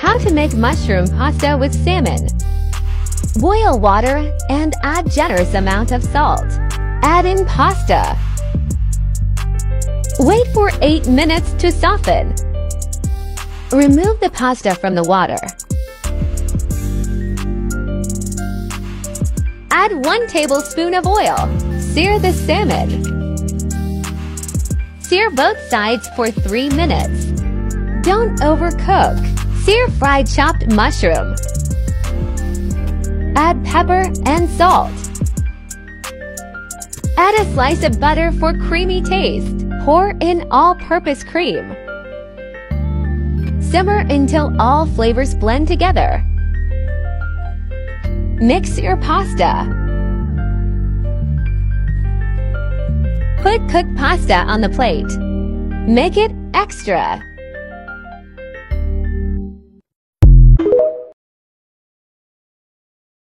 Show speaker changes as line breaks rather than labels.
How to make mushroom pasta with salmon. Boil water and add generous amount of salt. Add in pasta. Wait for 8 minutes to soften. Remove the pasta from the water. Add 1 tablespoon of oil. Sear the salmon. Sear both sides for 3 minutes. Don't overcook. Sear fried chopped mushroom. Add pepper and salt. Add a slice of butter for creamy taste. Pour in all-purpose cream. Simmer until all flavors blend together. Mix your pasta. Put cooked pasta on the plate. Make it extra.